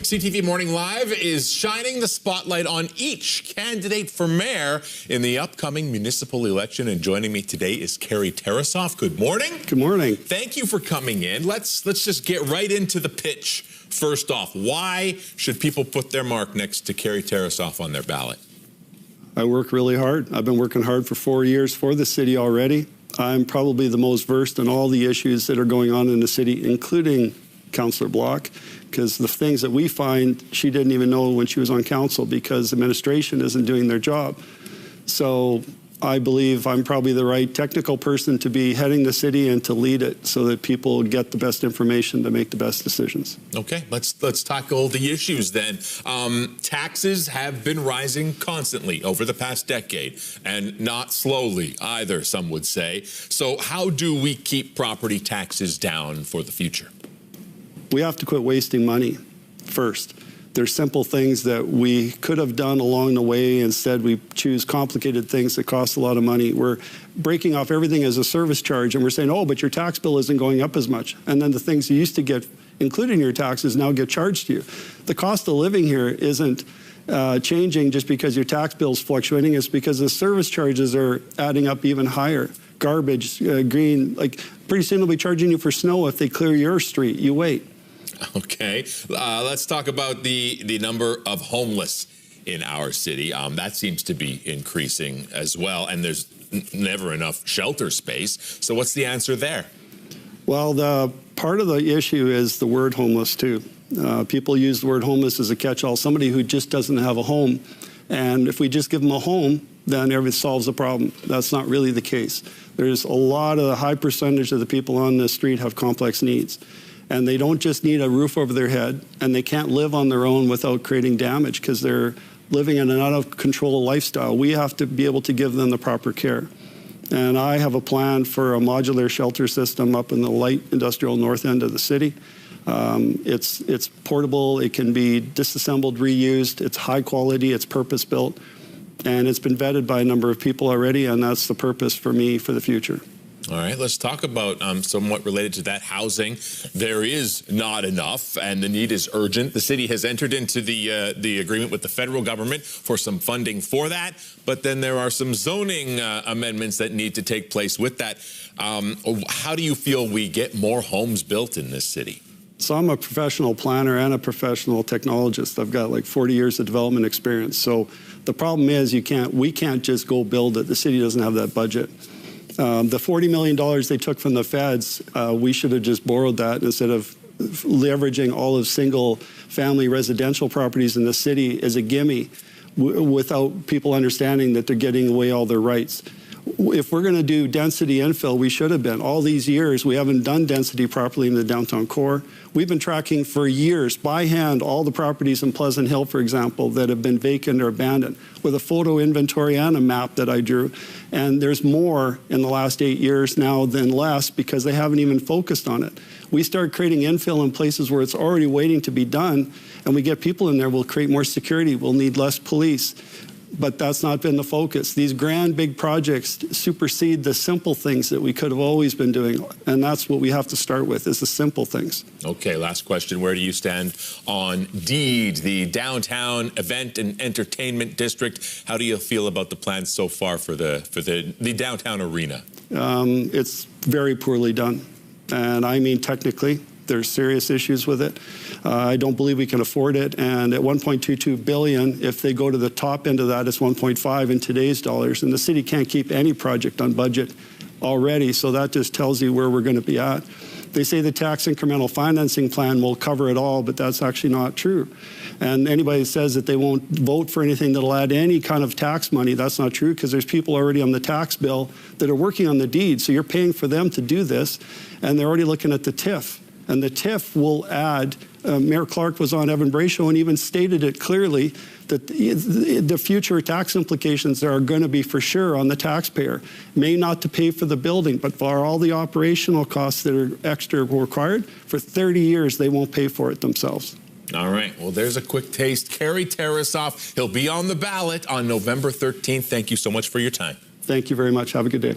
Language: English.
CTV Morning Live is shining the spotlight on each candidate for mayor in the upcoming municipal election. And joining me today is Carrie Tarasoff. Good morning. Good morning. Thank you for coming in. Let's just get right into the pitch. First off, why should people put their mark next to Carrie Tarasoff on their ballot? I work really hard. I've been working hard for 4 years for the city already. I'm probably the most versed in all the issues that are going on in the city, including Councillor Block, because the things that we find she didn't even know when she was on council because administration isn't doing their job. So I believe I'm probably the right technical person to be heading the city and to lead it so that people get the best information to make the best decisions. Okay, let's tackle the issues then. Taxes have been rising constantly over the past decade, and not slowly either, some would say. So how do we keep property taxes down for the future? We have to quit wasting money first. There's simple things that we could have done along the way. Instead, we choose complicated things that cost a lot of money. We're breaking off everything as a service charge, and we're saying, oh, but your tax bill isn't going up as much. And then the things you used to get, including your taxes, now get charged to you. The cost of living here isn't changing just because your tax bill is fluctuating. It's because the service charges are adding up even higher. Garbage, green, like pretty soon they'll be charging you for snow if they clear your street. You wait. Okay, let's talk about the number of homeless in our city. That seems to be increasing as well, and there's never enough shelter space. So what's the answer there? Well, the part of the issue is the word homeless too. People use the word homeless as a catch-all, somebody who just doesn't have a home. And if we just give them a home, then everything solves the problem. That's not really the case. There's a lot of a high percentage of the people on the street have complex needs. And they don't just need a roof over their head, and they can't live on their own without creating damage because they're living in an out-of-control lifestyle. We have to be able to give them the proper care. And I have a plan for a modular shelter system up in the light industrial north end of the city. It's portable, it can be disassembled, reused, it's high quality, it's purpose-built, and it's been vetted by a number of people already, and that's the purpose for me for the future. All right, let's talk about somewhat related to that housing. There is not enough, and the need is urgent. The city has entered into the agreement with the federal government for some funding for that, but then there are some zoning amendments that need to take place with that. How do you feel we get more homes built in this city? So I'm a professional planner and a professional technologist. I've got like 40 years of development experience. So the problem is we can't just go build it. The city doesn't have that budget. The $40 million they took from the feds, we should have just borrowed that instead of leveraging all of single-family residential properties in the city as a gimme without people understanding that they're getting away all their rights. If we're going to do density infill, we should have been. All these years, we haven't done density properly in the downtown core. We've been tracking for years, by hand, all the properties in Pleasant Hill, for example, that have been vacant or abandoned, with a photo inventory and a map that I drew. And there's more in the last 8 years now than less because they haven't even focused on it. We start creating infill in places where it's already waiting to be done, and we get people in there, we'll create more security, we'll need less police. But that's not been the focus. These grand, big projects supersede the simple things that we could have always been doing. And that's what we have to start with, is the simple things. Okay, last question. Where do you stand on DEED, the Downtown Event and Entertainment District? How do you feel about the plans so far for the downtown arena? It's very poorly done. And I mean technically. There's serious issues with it. I don't believe we can afford it. And at $1.22 billion, if they go to the top end of that, it's 1.5 in today's dollars. And the city can't keep any project on budget already. So that just tells you where we're going to be at. They say the tax incremental financing plan will cover it all, but that's actually not true. And anybody says that they won't vote for anything that'll add any kind of tax money, that's not true because there's people already on the tax bill that are working on the deed. So you're paying for them to do this, and they're already looking at the TIF. And the TIF will add, Mayor Clark was on Evan Brayshaw and even stated it clearly that the future tax implications are going to be for sure on the taxpayer. May not to pay for the building, but for all the operational costs that are extra required, for 30 years they won't pay for it themselves. All right, well, there's a quick taste. Carrie Tarasoff, he'll be on the ballot on November 13th. Thank you so much for your time. Thank you very much. Have a good day.